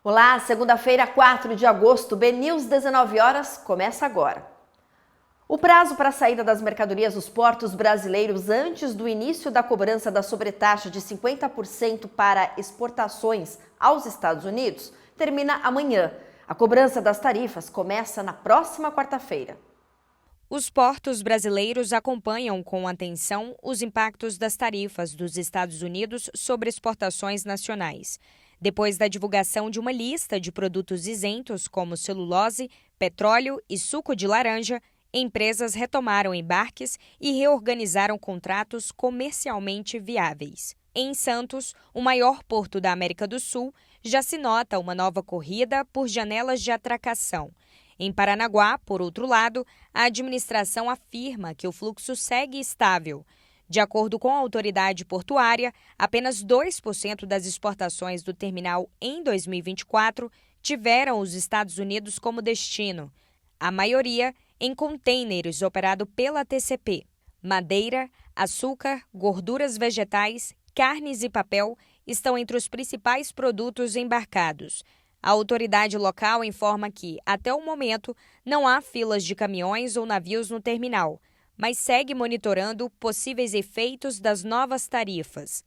Olá, segunda-feira, 4 de agosto, BNews 19 horas, começa agora. O prazo para a saída das mercadorias dos portos brasileiros antes do início da cobrança da sobretaxa de 50% para exportações aos Estados Unidos termina amanhã. A cobrança das tarifas começa na próxima quarta-feira. Os portos brasileiros acompanham com atenção os impactos das tarifas dos Estados Unidos sobre exportações nacionais. Depois da divulgação de uma lista de produtos isentos, como celulose, petróleo e suco de laranja, empresas retomaram embarques e reorganizaram contratos comercialmente viáveis. Em Santos, o maior porto da América do Sul, já se nota uma nova corrida por janelas de atracação. Em Paranaguá, por outro lado, a administração afirma que o fluxo segue estável. De acordo com a autoridade portuária, apenas 2% das exportações do terminal em 2024 tiveram os Estados Unidos como destino. A maioria em contêineres operado pela TCP. Madeira, açúcar, gorduras vegetais, carnes e papel estão entre os principais produtos embarcados. A autoridade local informa que, até o momento, não há filas de caminhões ou navios no terminal, mas segue monitorando possíveis efeitos das novas tarifas.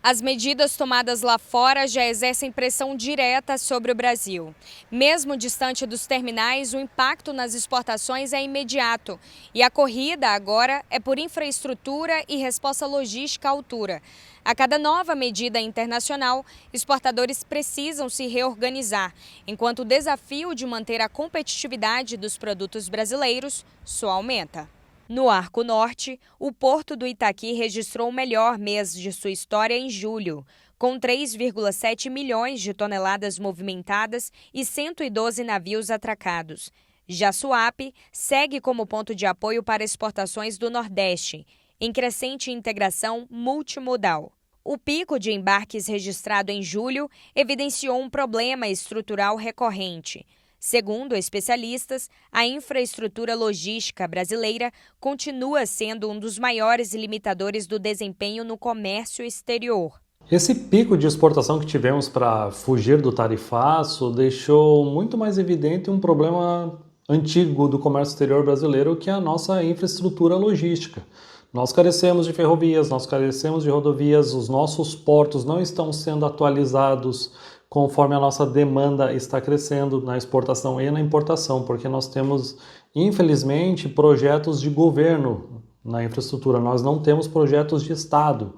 As medidas tomadas lá fora já exercem pressão direta sobre o Brasil. Mesmo distante dos terminais, o impacto nas exportações é imediato. E a corrida agora é por infraestrutura e resposta logística à altura. A cada nova medida internacional, exportadores precisam se reorganizar, enquanto o desafio de manter a competitividade dos produtos brasileiros só aumenta. No Arco Norte, o Porto do Itaqui registrou o melhor mês de sua história em julho, com 3,7 milhões de toneladas movimentadas e 112 navios atracados. Já Suape segue como ponto de apoio para exportações do Nordeste, em crescente integração multimodal. O pico de embarques registrado em julho evidenciou um problema estrutural recorrente. Segundo especialistas, a infraestrutura logística brasileira continua sendo um dos maiores limitadores do desempenho no comércio exterior. Esse pico de exportação que tivemos para fugir do tarifaço deixou muito mais evidente um problema antigo do comércio exterior brasileiro, que é a nossa infraestrutura logística. Nós carecemos de ferrovias, nós carecemos de rodovias, os nossos portos não estão sendo atualizados conforme a nossa demanda está crescendo na exportação e na importação, porque nós temos, infelizmente, projetos de governo na infraestrutura, nós não temos projetos de Estado.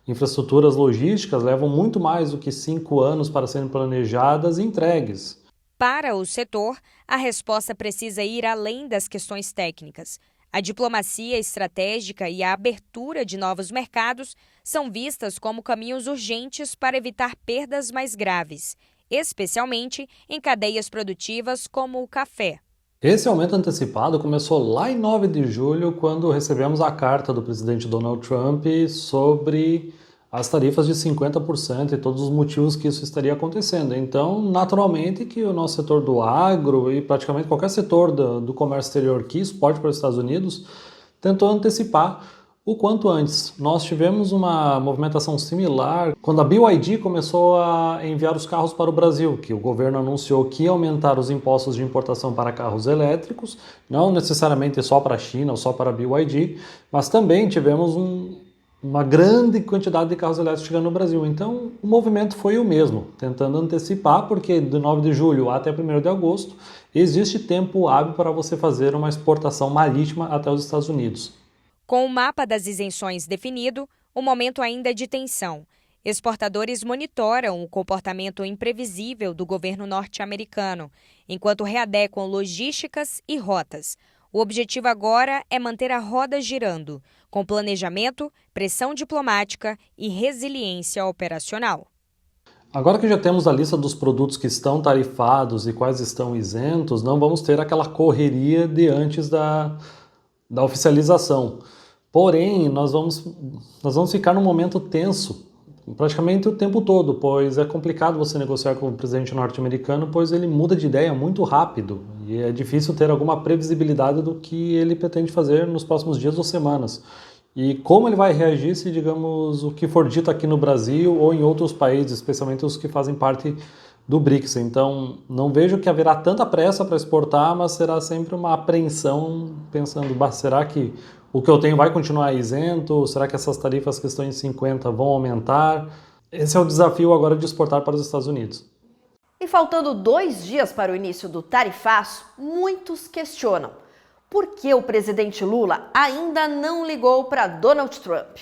Infraestruturas logísticas levam muito mais do que 5 anos para serem planejadas e entregues. Para o setor, a resposta precisa ir além das questões técnicas. A diplomacia estratégica e a abertura de novos mercados são vistas como caminhos urgentes para evitar perdas mais graves, especialmente em cadeias produtivas como o café. Esse aumento antecipado começou lá em 9 de julho, quando recebemos a carta do presidente Donald Trump sobre as tarifas de 50% e todos os motivos que isso estaria acontecendo. Então, naturalmente que o nosso setor do agro e praticamente qualquer setor do comércio exterior que exporte para os Estados Unidos tentou antecipar o quanto antes. Nós tivemos uma movimentação similar quando a BYD começou a enviar os carros para o Brasil, que o governo anunciou que ia aumentar os impostos de importação para carros elétricos, não necessariamente só para a China ou só para a BYD, mas também tivemos uma grande quantidade de carros elétricos chegando no Brasil. Então, o movimento foi o mesmo, tentando antecipar, porque de 9 de julho até 1º de agosto existe tempo hábil para você fazer uma exportação marítima até os Estados Unidos. Com o mapa das isenções definido, o momento ainda é de tensão. Exportadores monitoram o comportamento imprevisível do governo norte-americano, enquanto readequam logísticas e rotas. O objetivo agora é manter a roda girando, com planejamento, pressão diplomática e resiliência operacional. Agora que já temos a lista dos produtos que estão tarifados e quais estão isentos, não vamos ter aquela correria de antes da oficialização. Porém, nós vamos ficar num momento tenso praticamente o tempo todo, pois é complicado você negociar com o presidente norte-americano, pois ele muda de ideia muito rápido e é difícil ter alguma previsibilidade do que ele pretende fazer nos próximos dias ou semanas. E como ele vai reagir se, digamos, o que for dito aqui no Brasil ou em outros países, especialmente os que fazem parte do BRICS. Então, não vejo que haverá tanta pressa para exportar, mas será sempre uma apreensão, pensando, será que o que eu tenho vai continuar isento? Será que essas tarifas que estão em 50 vão aumentar? Esse é o desafio agora de exportar para os Estados Unidos. E faltando 2 dias para o início do tarifaço, muitos questionam por que o presidente Lula ainda não ligou para Donald Trump.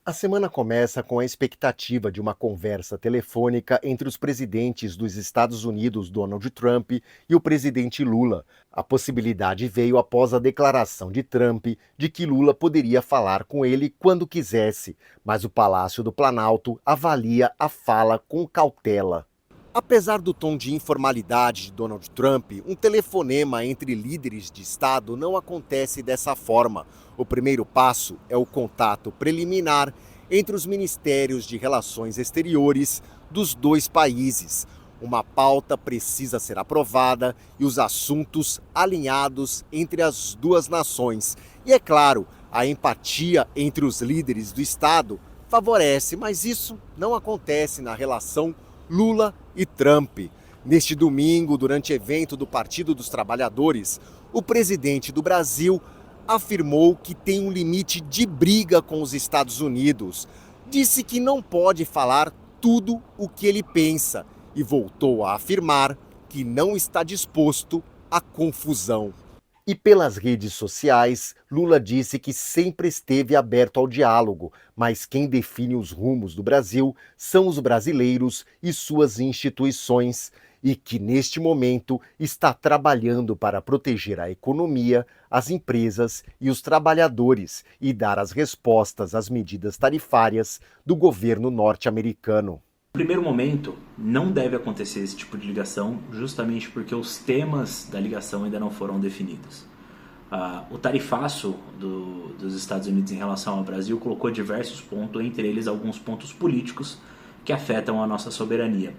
A semana começa com a expectativa de uma conversa telefônica entre os presidentes dos Estados Unidos, Donald Trump, e o presidente Lula. A possibilidade veio após a declaração de Trump de que Lula poderia falar com ele quando quisesse, mas o Palácio do Planalto avalia a fala com cautela. Apesar do tom de informalidade de Donald Trump, um telefonema entre líderes de Estado não acontece dessa forma. O primeiro passo é o contato preliminar entre os ministérios de Relações Exteriores dos dois países. Uma pauta precisa ser aprovada e os assuntos alinhados entre as duas nações. E é claro, a empatia entre os líderes do Estado favorece, mas isso não acontece na relação Lula e Trump. Neste domingo, durante evento do Partido dos Trabalhadores, o presidente do Brasil afirmou que tem um limite de briga com os Estados Unidos. Disse que não pode falar tudo o que ele pensa e voltou a afirmar que não está disposto à confusão. E pelas redes sociais, Lula disse que sempre esteve aberto ao diálogo, mas quem define os rumos do Brasil são os brasileiros e suas instituições, e que neste momento está trabalhando para proteger a economia, as empresas e os trabalhadores e dar as respostas às medidas tarifárias do governo norte-americano. No primeiro momento, não deve acontecer esse tipo de ligação, justamente porque os temas da ligação ainda não foram definidos. O tarifaço dos Estados Unidos em relação ao Brasil colocou diversos pontos, entre eles alguns pontos políticos que afetam a nossa soberania.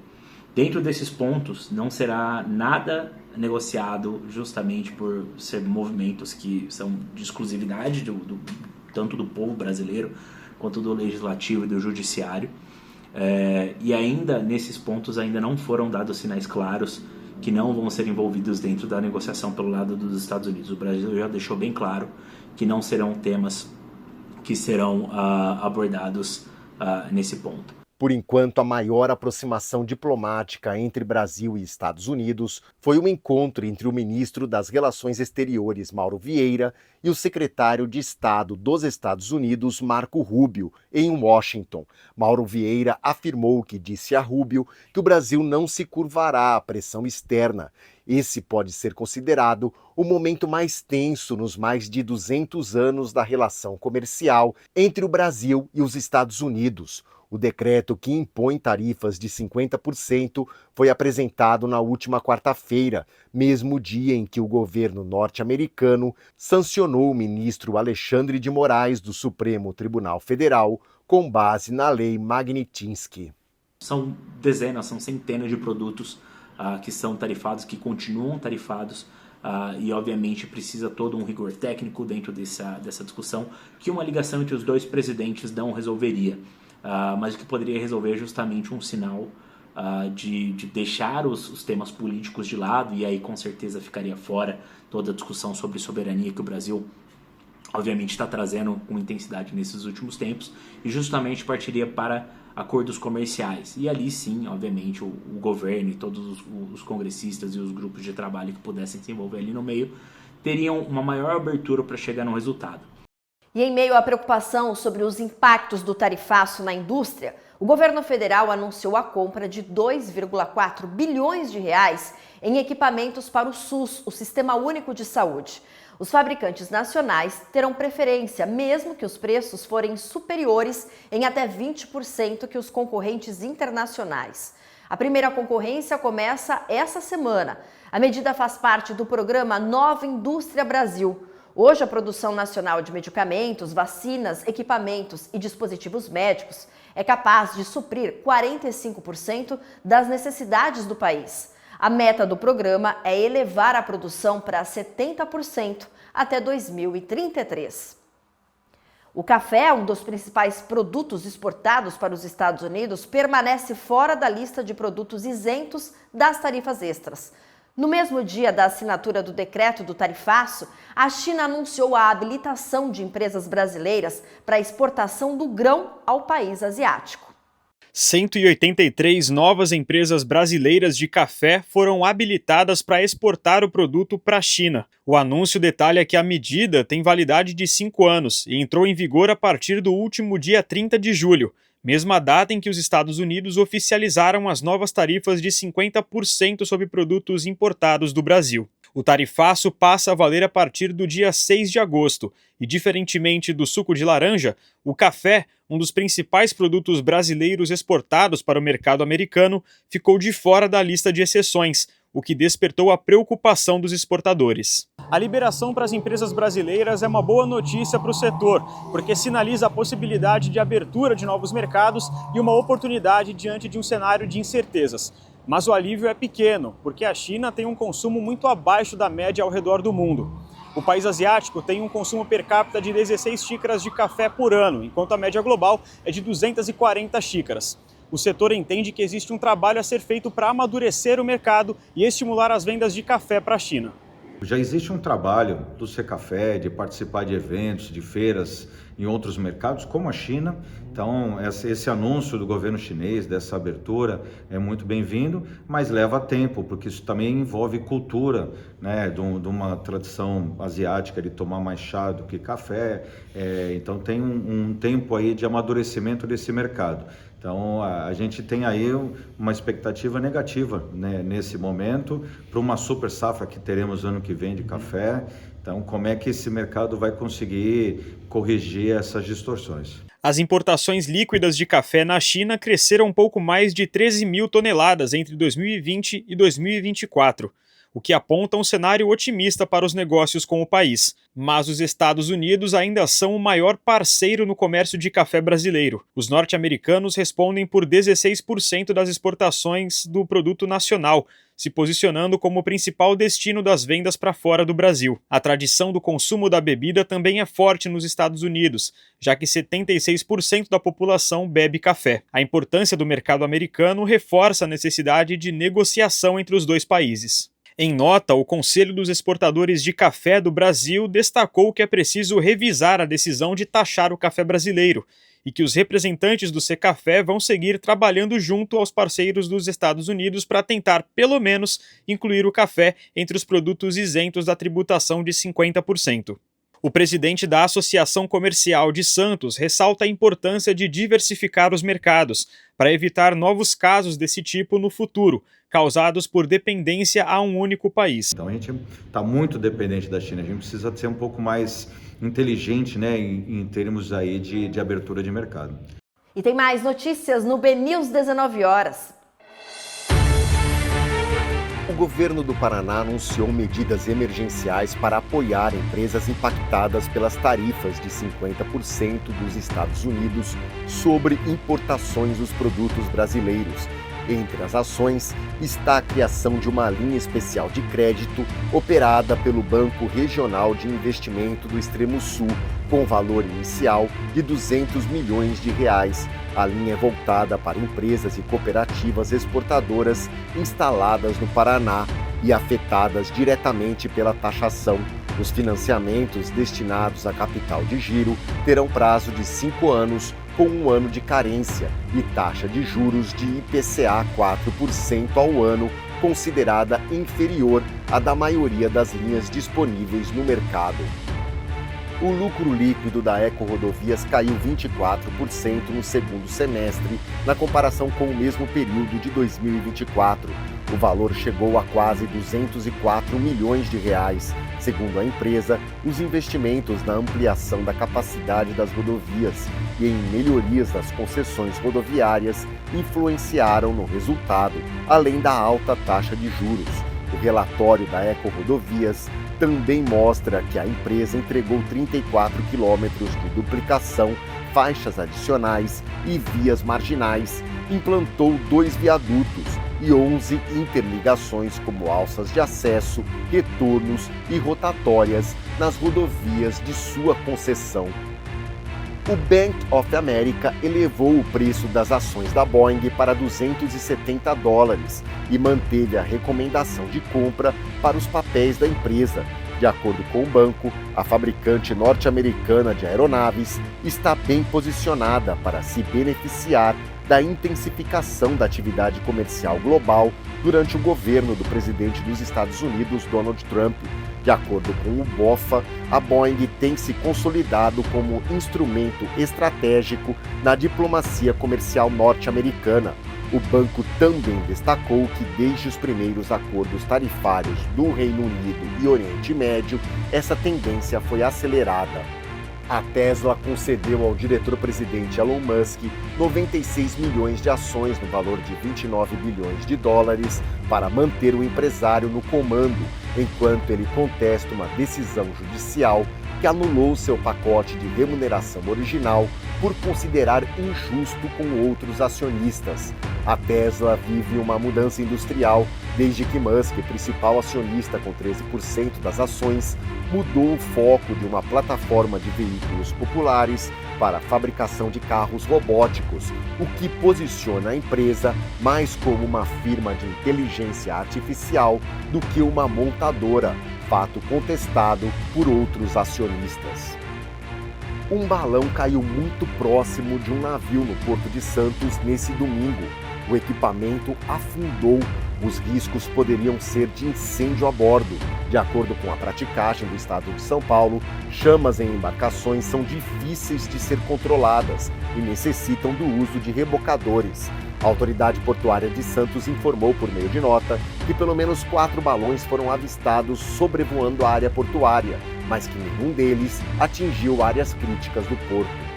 Dentro desses pontos, não será nada negociado justamente por ser movimentos que são de exclusividade tanto do povo brasileiro quanto do legislativo e do judiciário. E ainda nesses pontos ainda não foram dados sinais claros que não vão ser envolvidos dentro da negociação pelo lado dos Estados Unidos. O Brasil já deixou bem claro que não serão temas que serão abordados nesse ponto. Por enquanto, a maior aproximação diplomática entre Brasil e Estados Unidos foi um encontro entre o ministro das Relações Exteriores, Mauro Vieira, e o secretário de Estado dos Estados Unidos, Marco Rubio, em Washington. Mauro Vieira afirmou que disse a Rubio que o Brasil não se curvará à pressão externa. Esse pode ser considerado o momento mais tenso nos mais de 200 anos da relação comercial entre o Brasil e os Estados Unidos. O decreto que impõe tarifas de 50% foi apresentado na última quarta-feira, mesmo dia em que o governo norte-americano sancionou o ministro Alexandre de Moraes do Supremo Tribunal Federal com base na lei Magnitsky. São dezenas, são centenas de produtos que são tarifados, que continuam tarifados, e obviamente precisa todo um rigor técnico dentro dessa discussão que uma ligação entre os dois presidentes não resolveria. Mas o que poderia resolver é justamente um sinal de deixar os temas políticos de lado, e aí com certeza ficaria fora toda a discussão sobre soberania que o Brasil obviamente está trazendo com intensidade nesses últimos tempos, e justamente partiria para acordos comerciais. E ali sim, obviamente, o governo e todos os congressistas e os grupos de trabalho que pudessem se envolver ali no meio teriam uma maior abertura para chegar no resultado. E em meio à preocupação sobre os impactos do tarifaço na indústria, o governo federal anunciou a compra de 2,4 bilhões de reais em equipamentos para o SUS, o Sistema Único de Saúde. Os fabricantes nacionais terão preferência, mesmo que os preços forem superiores em até 20% que os concorrentes internacionais. A primeira concorrência começa essa semana. A medida faz parte do programa Nova Indústria Brasil. Hoje, a produção nacional de medicamentos, vacinas, equipamentos e dispositivos médicos é capaz de suprir 45% das necessidades do país. A meta do programa é elevar a produção para 70% até 2033. O café, um dos principais produtos exportados para os Estados Unidos, permanece fora da lista de produtos isentos das tarifas extras. No mesmo dia da assinatura do decreto do tarifaço, a China anunciou a habilitação de empresas brasileiras para a exportação do grão ao país asiático. 183 novas empresas brasileiras de café foram habilitadas para exportar o produto para a China. O anúncio detalha que a medida tem validade de 5 anos e entrou em vigor a partir do último dia 30 de julho, mesma data em que os Estados Unidos oficializaram as novas tarifas de 50% sobre produtos importados do Brasil. O tarifaço passa a valer a partir do dia 6 de agosto e, diferentemente do suco de laranja, o café, um dos principais produtos brasileiros exportados para o mercado americano, ficou de fora da lista de exceções, o que despertou a preocupação dos exportadores. A liberação para as empresas brasileiras é uma boa notícia para o setor, porque sinaliza a possibilidade de abertura de novos mercados e uma oportunidade diante de um cenário de incertezas. Mas o alívio é pequeno, porque a China tem um consumo muito abaixo da média ao redor do mundo. O país asiático tem um consumo per capita de 16 xícaras de café por ano, enquanto a média global é de 240 xícaras. O setor entende que existe um trabalho a ser feito para amadurecer o mercado e estimular as vendas de café para a China. Já existe um trabalho do Secafé de participar de eventos, de feiras em outros mercados, como a China. Então, esse anúncio do governo chinês, dessa abertura, é muito bem-vindo, mas leva tempo, porque isso também envolve cultura, né, de uma tradição asiática de tomar mais chá do que café. Então, tem um tempo aí de amadurecimento desse mercado. Então, a gente tem aí uma expectativa negativa, né, nesse momento, para uma super safra que teremos ano que vem de café. Então, como é que esse mercado vai conseguir corrigir essas distorções? As importações líquidas de café na China cresceram um pouco mais de 13 mil toneladas entre 2020 e 2024. O que aponta um cenário otimista para os negócios com o país. Mas os Estados Unidos ainda são o maior parceiro no comércio de café brasileiro. Os norte-americanos respondem por 16% das exportações do produto nacional, se posicionando como o principal destino das vendas para fora do Brasil. A tradição do consumo da bebida também é forte nos Estados Unidos, já que 76% da população bebe café. A importância do mercado americano reforça a necessidade de negociação entre os dois países. Em nota, o Conselho dos Exportadores de Café do Brasil destacou que é preciso revisar a decisão de taxar o café brasileiro e que os representantes do Secafé vão seguir trabalhando junto aos parceiros dos Estados Unidos para tentar, pelo menos, incluir o café entre os produtos isentos da tributação de 50%. O presidente da Associação Comercial de Santos ressalta a importância de diversificar os mercados para evitar novos casos desse tipo no futuro, causados por dependência a um único país. Então a gente está muito dependente da China, a gente precisa ser um pouco mais inteligente, né, em termos aí de abertura de mercado. E tem mais notícias no BNews 19 horas. O governo do Paraná anunciou medidas emergenciais para apoiar empresas impactadas pelas tarifas de 50% dos Estados Unidos sobre importações dos produtos brasileiros. Entre as ações está a criação de uma linha especial de crédito operada pelo Banco Regional de Investimento do Extremo Sul, com valor inicial de R$200 milhões. A linha é voltada para empresas e cooperativas exportadoras instaladas no Paraná e afetadas diretamente pela taxação. Os financiamentos destinados a capital de giro terão prazo de 5 anos, com 1 ano de carência e taxa de juros de IPCA 4% ao ano, considerada inferior à da maioria das linhas disponíveis no mercado. O lucro líquido da EcoRodovias caiu 24% no segundo semestre, na comparação com o mesmo período de 2024. O valor chegou a quase R$204 milhões. Segundo a empresa, os investimentos na ampliação da capacidade das rodovias e em melhorias das concessões rodoviárias influenciaram no resultado, além da alta taxa de juros. O relatório da EcoRodovias também mostra que a empresa entregou 34 quilômetros de duplicação, faixas adicionais e vias marginais, implantou 2 viadutos e 11 interligações como alças de acesso, retornos e rotatórias nas rodovias de sua concessão. O Bank of America elevou o preço das ações da Boeing para $270 e manteve a recomendação de compra para os papéis da empresa. De acordo com o banco, a fabricante norte-americana de aeronaves está bem posicionada para se beneficiar da intensificação da atividade comercial global durante o governo do presidente dos Estados Unidos, Donald Trump. De acordo com o BOFA, a Boeing tem se consolidado como instrumento estratégico na diplomacia comercial norte-americana. O banco também destacou que desde os primeiros acordos tarifários do Reino Unido e Oriente Médio, essa tendência foi acelerada. A Tesla concedeu ao diretor-presidente Elon Musk 96 milhões de ações no valor de $29 bilhões para manter o empresário no comando, enquanto ele contesta uma decisão judicial que anulou seu pacote de remuneração original por considerar injusto com outros acionistas. A Tesla vive uma mudança industrial desde que Musk, principal acionista com 13% das ações, mudou o foco de uma plataforma de veículos populares para a fabricação de carros robóticos, o que posiciona a empresa mais como uma firma de inteligência artificial do que uma montadora, fato contestado por outros acionistas. Um balão caiu muito próximo de um navio no Porto de Santos nesse domingo. O equipamento afundou. Os riscos poderiam ser de incêndio a bordo. De acordo com a praticagem do estado de São Paulo, chamas em embarcações são difíceis de ser controladas e necessitam do uso de rebocadores. A autoridade portuária de Santos informou por meio de nota que pelo menos 4 balões foram avistados sobrevoando a área portuária, mas que nenhum deles atingiu áreas críticas do porto.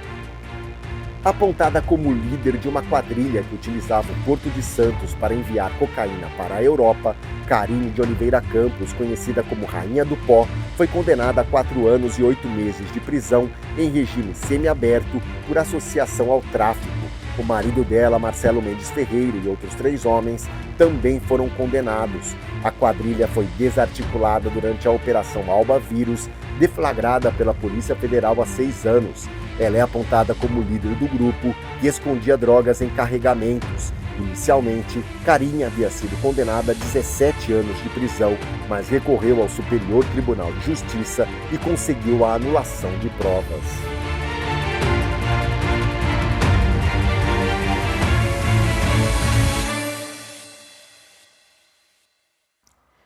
Apontada como líder de uma quadrilha que utilizava o Porto de Santos para enviar cocaína para a Europa, Karine de Oliveira Campos, conhecida como Rainha do Pó, foi condenada a 4 anos e 8 meses de prisão em regime semiaberto por associação ao tráfico. O marido dela, Marcelo Mendes Ferreira, e outros 3 homens também foram condenados. A quadrilha foi desarticulada durante a Operação Alba Vírus, deflagrada pela Polícia Federal há 6 anos. Ela é apontada como líder do grupo e escondia drogas em carregamentos. Inicialmente, Karine havia sido condenada a 17 anos de prisão, mas recorreu ao Superior Tribunal de Justiça e conseguiu a anulação de provas.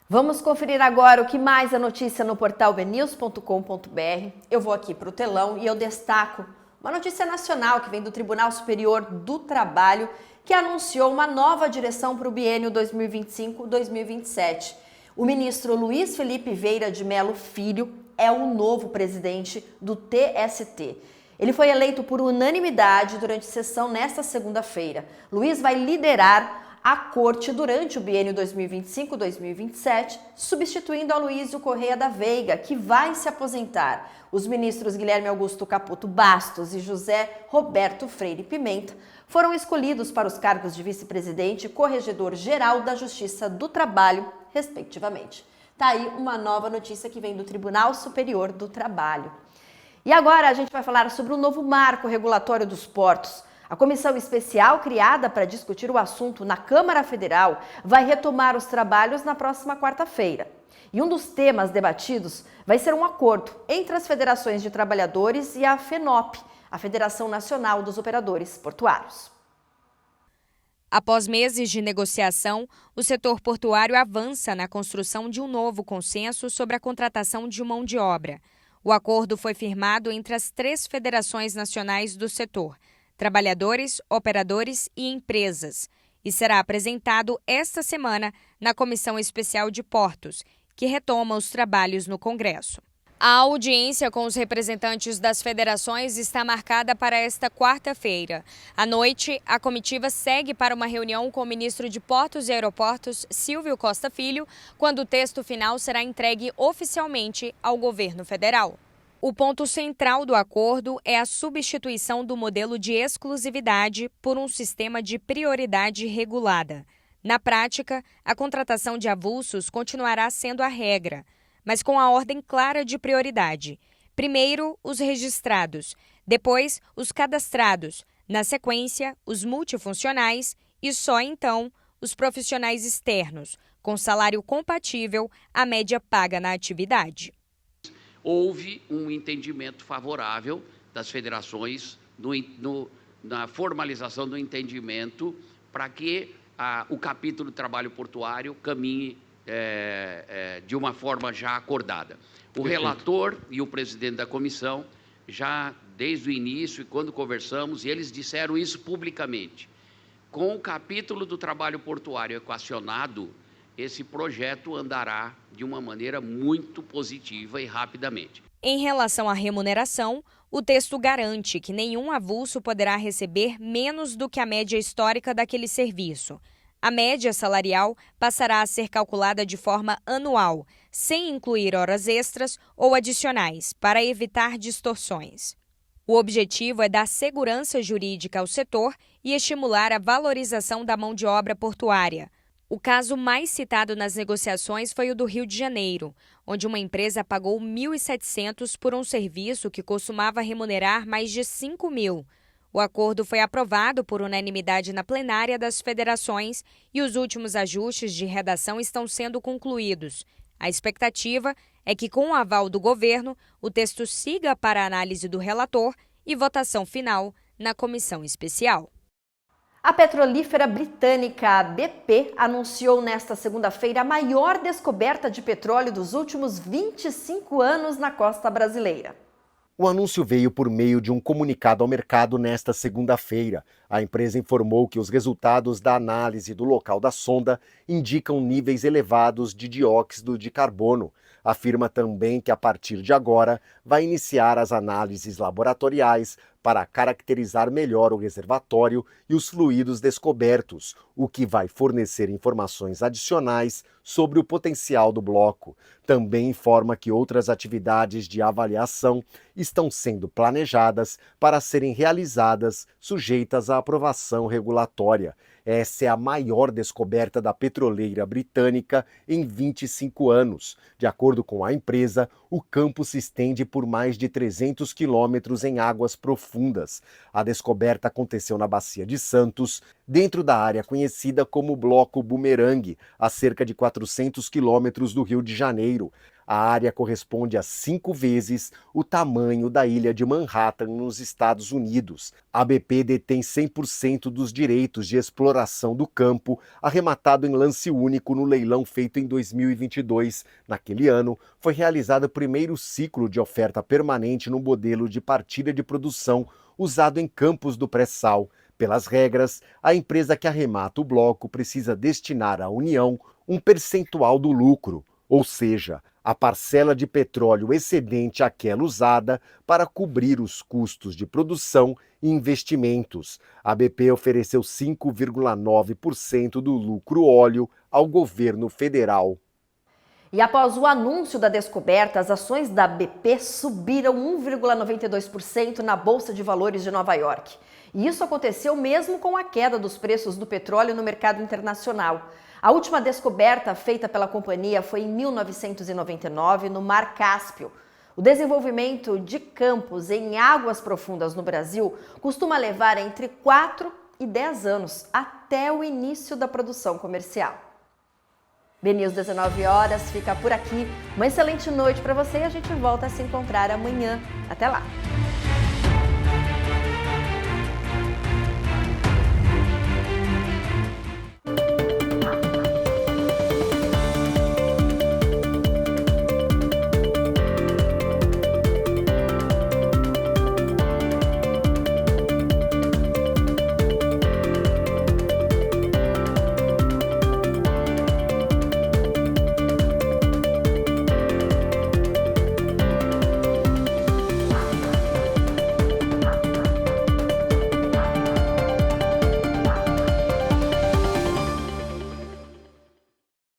Vamos conferir agora o que mais é notícia no portal bnews.com.br. Eu vou aqui para o telão e eu destaco uma notícia nacional que vem do Tribunal Superior do Trabalho, que anunciou uma nova direção para o biênio 2025-2027. O ministro Luiz Felipe Vieira de Mello Filho é o novo presidente do TST. Ele foi eleito por unanimidade durante sessão nesta segunda-feira. Luiz vai liderar a corte durante o biênio 2025-2027, substituindo Aloysio Correia da Veiga, que vai se aposentar. Os ministros Guilherme Augusto Caputo Bastos e José Roberto Freire Pimenta foram escolhidos para os cargos de vice-presidente e corregedor-geral da Justiça do Trabalho, respectivamente. Tá aí uma nova notícia que vem do Tribunal Superior do Trabalho. E agora a gente vai falar sobre o novo marco regulatório dos portos. A comissão especial criada para discutir o assunto na Câmara Federal vai retomar os trabalhos na próxima quarta-feira. E um dos temas debatidos vai ser um acordo entre as federações de trabalhadores e a FENOP, a Federação Nacional dos Operadores Portuários. Após meses de negociação, o setor portuário avança na construção de um novo consenso sobre a contratação de mão de obra. O acordo foi firmado entre as 3 federações nacionais do setor, trabalhadores, operadores e empresas, e será apresentado esta semana na Comissão Especial de Portos, que retoma os trabalhos no Congresso. A audiência com os representantes das federações está marcada para esta quarta-feira. À noite, a comitiva segue para uma reunião com o ministro de Portos e Aeroportos, Silvio Costa Filho, quando o texto final será entregue oficialmente ao governo federal. O ponto central do acordo é a substituição do modelo de exclusividade por um sistema de prioridade regulada. Na prática, a contratação de avulsos continuará sendo a regra, mas com a ordem clara de prioridade. Primeiro, os registrados, Depois, os cadastrados, na sequência, os multifuncionais e só então os profissionais externos, com salário compatível à média paga na atividade. Houve um entendimento favorável das federações na formalização do entendimento para que o capítulo do trabalho portuário caminhe de uma forma já acordada. O relator e o presidente da comissão, já desde o início e quando conversamos, eles disseram isso publicamente. Com o capítulo do trabalho portuário equacionado, esse projeto andará de uma maneira muito positiva e rapidamente. Em relação à remuneração, o texto garante que nenhum avulso poderá receber menos do que a média histórica daquele serviço. A média salarial passará a ser calculada de forma anual, sem incluir horas extras ou adicionais, para evitar distorções. O objetivo é dar segurança jurídica ao setor e estimular a valorização da mão de obra portuária. O caso mais citado nas negociações foi o do Rio de Janeiro, onde uma empresa pagou R$ 1.700 por um serviço que costumava remunerar mais de R$ 5.000. O acordo foi aprovado por unanimidade na plenária das federações e os últimos ajustes de redação estão sendo concluídos. A expectativa é que, com o aval do governo, o texto siga para a análise do relator e votação final na comissão especial. A petrolífera britânica BP anunciou nesta segunda-feira a maior descoberta de petróleo dos últimos 25 anos na costa brasileira. O anúncio veio por meio de um comunicado ao mercado nesta segunda-feira. A empresa informou que os resultados da análise do local da sonda indicam níveis elevados de dióxido de carbono. Afirma também que a partir de agora vai iniciar as análises laboratoriais para caracterizar melhor o reservatório e os fluidos descobertos, o que vai fornecer informações adicionais sobre o potencial do bloco. Também informa que outras atividades de avaliação estão sendo planejadas para serem realizadas, sujeitas à aprovação regulatória. Essa é a maior descoberta da petroleira britânica em 25 anos. De acordo com a empresa, o campo se estende por mais de 300 quilômetros em águas profundas. A descoberta aconteceu na Bacia de Santos, dentro da área conhecida como Bloco Bumerangue, a cerca de 400 quilômetros do Rio de Janeiro. A área corresponde a 5 vezes o tamanho da ilha de Manhattan, nos Estados Unidos. A BP detém 100% dos direitos de exploração do campo, arrematado em lance único no leilão feito em 2022. Naquele ano, foi realizado o primeiro ciclo de oferta permanente no modelo de partilha de produção usado em campos do pré-sal. Pelas regras, a empresa que arremata o bloco precisa destinar à União um percentual do lucro, ou seja, a parcela de petróleo excedente àquela usada para cobrir os custos de produção e investimentos. A BP ofereceu 5,9% do lucro óleo ao governo federal. E após o anúncio da descoberta, as ações da BP subiram 1,92% na Bolsa de Valores de Nova York. E isso aconteceu mesmo com a queda dos preços do petróleo no mercado internacional. A última descoberta feita pela companhia foi em 1999, no Mar Cáspio. O desenvolvimento de campos em águas profundas no Brasil costuma levar entre 4 e 10 anos até o início da produção comercial. BNews 19 horas fica por aqui. Uma excelente noite para você e a gente volta a se encontrar amanhã. Até lá!